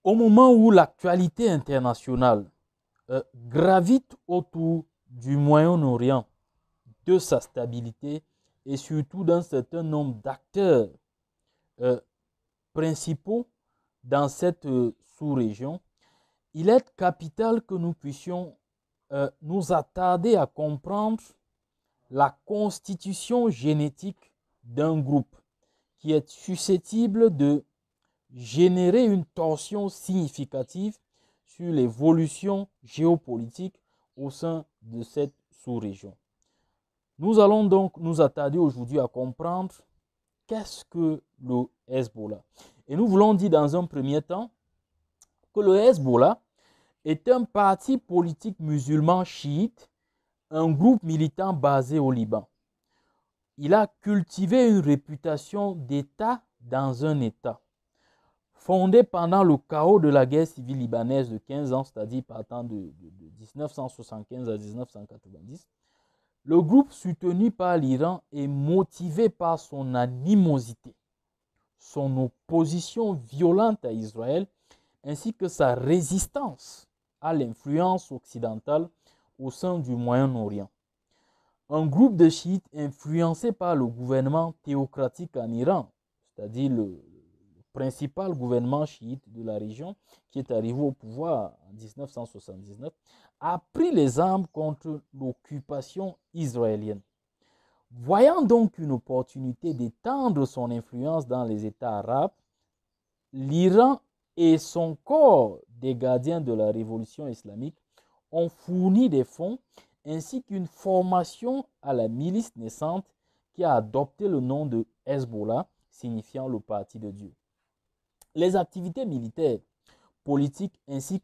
Au moment où l'actualité internationale gravite autour du Moyen-Orient, de sa stabilité et surtout d'un certain nombre d'acteurs euh, principaux dans cette sous-région, il est capital que nous puissions nous attarder à comprendre la constitution génétique d'un groupe qui est susceptible de générer une torsion significative sur l'évolution géopolitique au sein de cette sous-région. Nous allons donc nous attarder aujourd'hui à comprendre qu'est-ce que le Hezbollah. Et nous voulons dire dans un premier temps que le Hezbollah est un parti politique musulman chiite, un groupe militant basé au Liban. Il a cultivé une réputation d'État dans un État. Fondé pendant le chaos de la guerre civile libanaise de 15 ans, c'est-à-dire partant de 1975 à 1990, le groupe soutenu par l'Iran est motivé par son animosité, son opposition violente à Israël, ainsi que sa résistance à l'influence occidentale au sein du Moyen-Orient. Un groupe de chiites influencé par le gouvernement théocratique en Iran, c'est-à-dire le principal gouvernement chiite de la région qui est arrivé au pouvoir en 1979, a pris les armes contre l'occupation israélienne. Voyant donc une opportunité d'étendre son influence dans les États arabes, l'Iran et son corps des gardiens de la révolution islamique ont fourni des fonds ainsi qu'une formation à la milice naissante qui a adopté le nom de Hezbollah, signifiant le parti de Dieu. Les activités militaires, politiques ainsi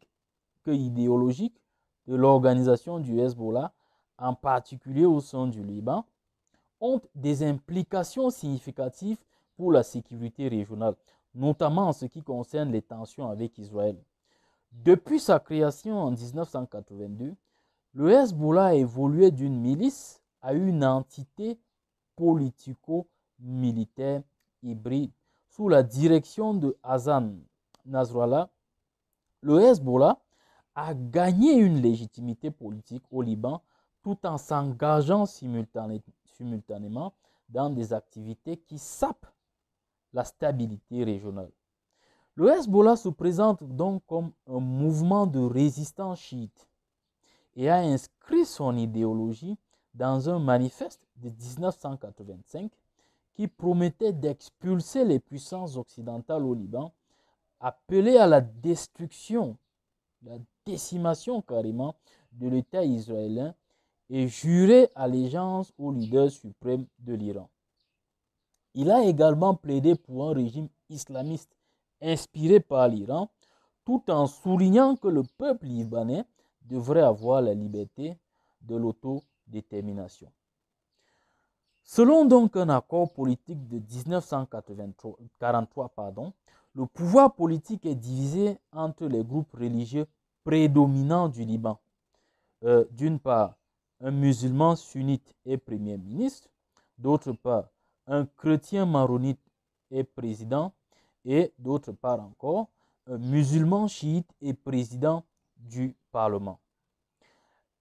que idéologiques de l'organisation du Hezbollah, en particulier au sein du Liban, ont des implications significatives pour la sécurité régionale, notamment en ce qui concerne les tensions avec Israël. Depuis sa création en 1982, le Hezbollah a évolué d'une milice à une entité politico-militaire hybride. Sous la direction de Hassan Nasrallah, le Hezbollah a gagné une légitimité politique au Liban tout en s'engageant simultanément dans des activités qui sapent la stabilité régionale. Le Hezbollah se présente donc comme un mouvement de résistance chiite et a inscrit son idéologie dans un manifeste de 1985 qui promettait d'expulser les puissances occidentales au Liban, appelé à la destruction, la décimation carrément de l'État israélien et juré allégeance au leader suprême de l'Iran. Il a également plaidé pour un régime islamiste inspiré par l'Iran, tout en soulignant que le peuple libanais devrait avoir la liberté de l'autodétermination. Selon donc un accord politique de 1943, le pouvoir politique est divisé entre les groupes religieux prédominants du Liban. D'une part, un musulman sunnite est premier ministre, d'autre part, un chrétien maronite est président, et d'autre part encore, un musulman chiite est président du Parlement.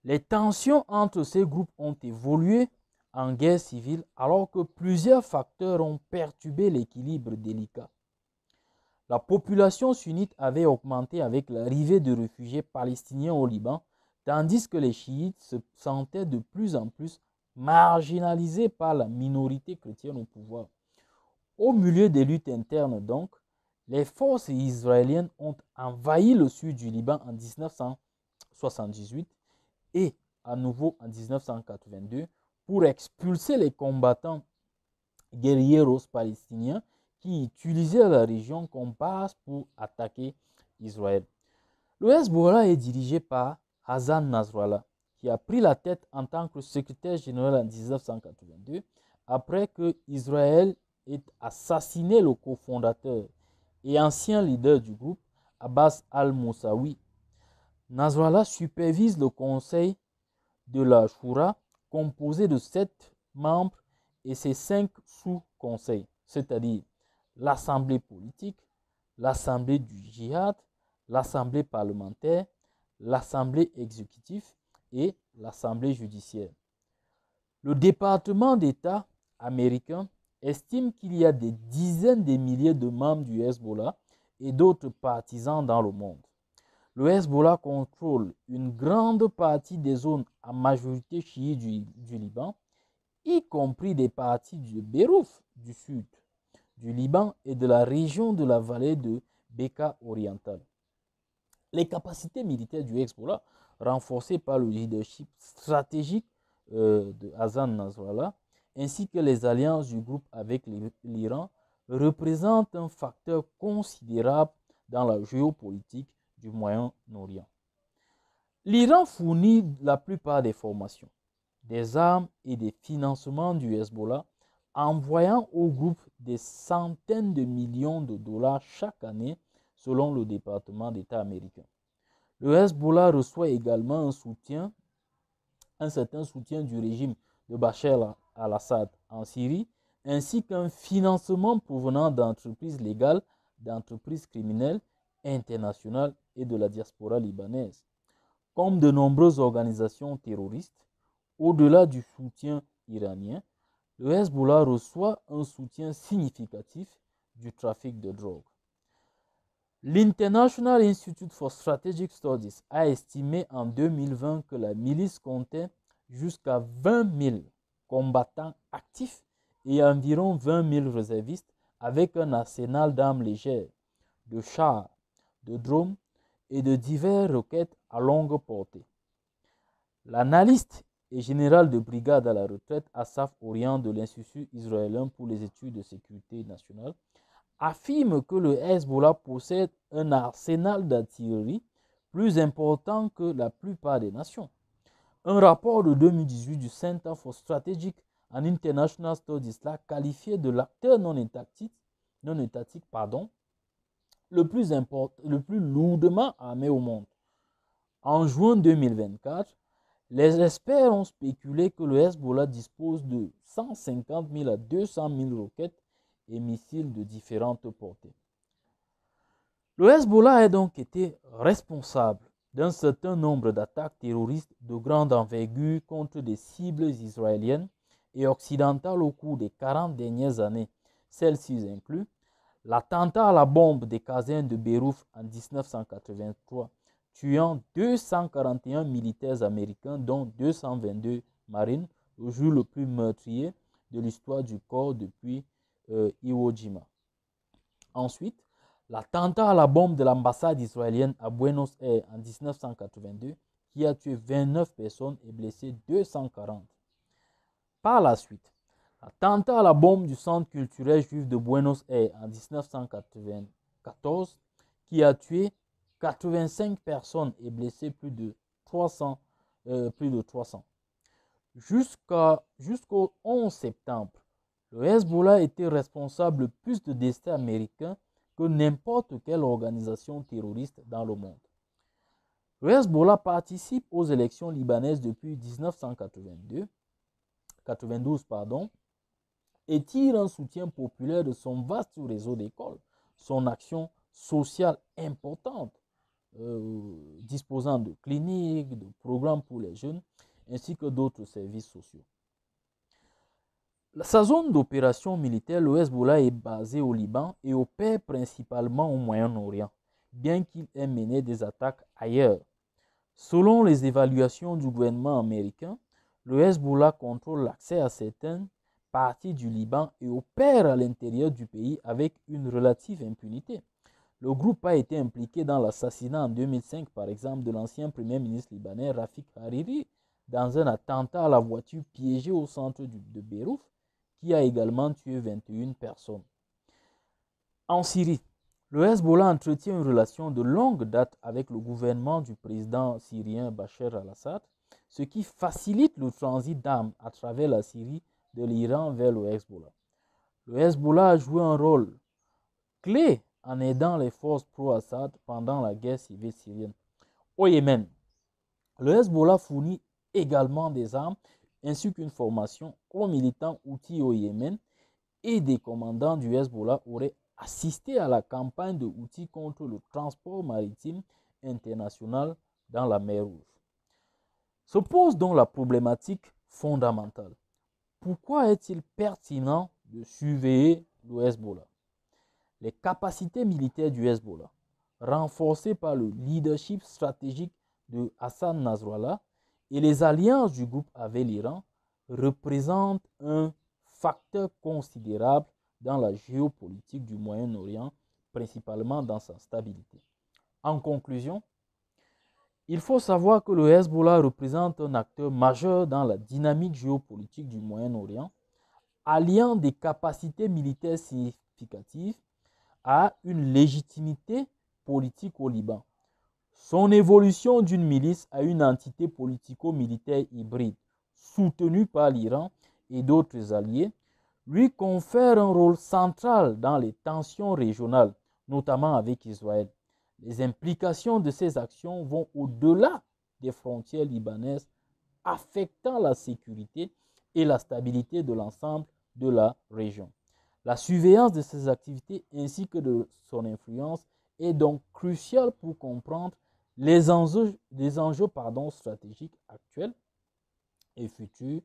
Les tensions entre ces groupes ont évolué en guerre civile alors que plusieurs facteurs ont perturbé l'équilibre délicat. La population sunnite avait augmenté avec l'arrivée de réfugiés palestiniens au Liban, tandis que les chiites se sentaient de plus en plus marginalisés par la minorité chrétienne au pouvoir. Au milieu des luttes internes donc, les forces israéliennes ont envahi le sud du Liban en 1978 et à nouveau en 1982 pour expulser les combattants guerrieros palestiniens qui utilisaient la région comme base pour attaquer Israël. Le Hezbollah est dirigé par Hassan Nasrallah, qui a pris la tête en tant que secrétaire général en 1982, après que Israël ait assassiné le cofondateur et ancien leader du groupe, Abbas al-Moussaoui. Nasrallah supervise le conseil de la Shura, composé de 7 membres et ses 5 sous-conseils, c'est-à-dire l'Assemblée politique, l'Assemblée du djihad, l'Assemblée parlementaire, l'Assemblée exécutive et l'Assemblée judiciaire. Le département d'État américain estime qu'il y a des dizaines de milliers de membres du Hezbollah et d'autres partisans dans le monde. Le Hezbollah contrôle une grande partie des zones à majorité chiite du Liban, y compris des parties de Beyrouth du sud du Liban et de la région de la vallée de Bekaa orientale. Les capacités militaires du Hezbollah, renforcées par le leadership stratégique de Hassan Nasrallah, ainsi que les alliances du groupe avec l'Iran, représentent un facteur considérable dans la géopolitique du Moyen-Orient. L'Iran fournit la plupart des formations, des armes et des financements du Hezbollah, envoyant au groupe des centaines de millions de dollars chaque année, selon le département d'État américain. Le Hezbollah reçoit également un certain soutien du régime de Bachar al-Assad en Syrie, ainsi qu'un financement provenant d'entreprises légales, d'entreprises criminelles internationales et de la diaspora libanaise. Comme de nombreuses organisations terroristes, au-delà du soutien iranien, le Hezbollah reçoit un soutien significatif du trafic de drogue. L'International Institute for Strategic Studies a estimé en 2020 que la milice comptait jusqu'à 20 000 combattants actifs et environ 20 000 réservistes avec un arsenal d'armes légères, de chars, de drones et de diverses roquettes à longue portée. L'analyste et général de brigade à la retraite Assaf Orion de l'Institut israélien pour les études de sécurité nationale affirme que le Hezbollah possède un arsenal d'artillerie plus important que la plupart des nations. Un rapport de 2018 du Center for Strategic and International Studies l'a qualifié de l'acteur non étatique, le plus lourdement armé au monde. En juin 2024, les experts ont spéculé que le Hezbollah dispose de 150 000 à 200 000 roquettes et missiles de différentes portées. Le Hezbollah a donc été responsable d'un certain nombre d'attaques terroristes de grande envergure contre des cibles israéliennes et occidentales au cours des 40 dernières années, celles-ci incluent l'attentat à la bombe des casernes de Beyrouth en 1983, tuant 241 militaires américains, dont 222 marines, le jour le plus meurtrier de l'histoire du corps depuis Iwo Jima. Ensuite, l'attentat à la bombe de l'ambassade israélienne à Buenos Aires en 1982, qui a tué 29 personnes et blessé 240. Par la suite, l'attentat à la bombe du centre culturel juif de Buenos Aires en 1994, qui a tué 85 personnes et blessé plus de 300. Jusqu'au 11 septembre, le Hezbollah était responsable de plus de décès américains que n'importe quelle organisation terroriste dans le monde. Le Hezbollah participe aux élections libanaises depuis 1992 et tire un soutien populaire de son vaste réseau d'écoles, son action sociale importante, disposant de cliniques, de programmes pour les jeunes, ainsi que d'autres services sociaux. Sa zone d'opération militaire, le Hezbollah, est basé au Liban et opère principalement au Moyen-Orient, bien qu'il ait mené des attaques ailleurs. Selon les évaluations du gouvernement américain, le Hezbollah contrôle l'accès à certaines parties du Liban et opère à l'intérieur du pays avec une relative impunité. Le groupe a été impliqué dans l'assassinat en 2005, par exemple, de l'ancien premier ministre libanais Rafik Hariri dans un attentat à la voiture piégée au centre de Beyrouth, qui a également tué 21 personnes. En Syrie, le Hezbollah entretient une relation de longue date avec le gouvernement du président syrien Bachar al-Assad, ce qui facilite le transit d'armes à travers la Syrie de l'Iran vers le Hezbollah. Le Hezbollah a joué un rôle clé en aidant les forces pro-Assad pendant la guerre civile syrienne. Au Yémen, le Hezbollah fournit également des armes ainsi qu'une formation aux militants houthis au Yémen, et des commandants du Hezbollah auraient assisté à la campagne de Houthis contre le transport maritime international dans la mer Rouge. Se pose donc la problématique fondamentale. Pourquoi est-il pertinent de surveiller le Hezbollah? Les capacités militaires du Hezbollah, renforcées par le leadership stratégique de Hassan Nasrallah et les alliances du groupe avec l'Iran, représentent un facteur considérable dans la géopolitique du Moyen-Orient, principalement dans sa stabilité. En conclusion, il faut savoir que le Hezbollah représente un acteur majeur dans la dynamique géopolitique du Moyen-Orient, alliant des capacités militaires significatives à une légitimité politique au Liban. Son évolution d'une milice à une entité politico-militaire hybride, soutenue par l'Iran et d'autres alliés, lui confère un rôle central dans les tensions régionales, notamment avec Israël. Les implications de ces actions vont au-delà des frontières libanaises, affectant la sécurité et la stabilité de l'ensemble de la région. La surveillance de ces activités ainsi que de son influence est donc cruciale pour comprendre les enjeux stratégiques actuels et futurs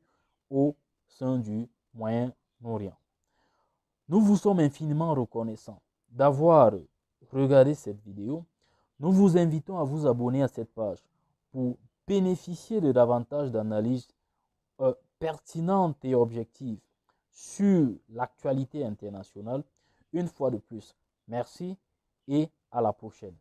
au sein du Moyen-Orient. Nous vous sommes infiniment reconnaissants d'avoir regardé cette vidéo. Nous vous invitons à vous abonner à cette page pour bénéficier de davantage d'analyses pertinentes et objectives sur l'actualité internationale. Une fois de plus, merci et à la prochaine.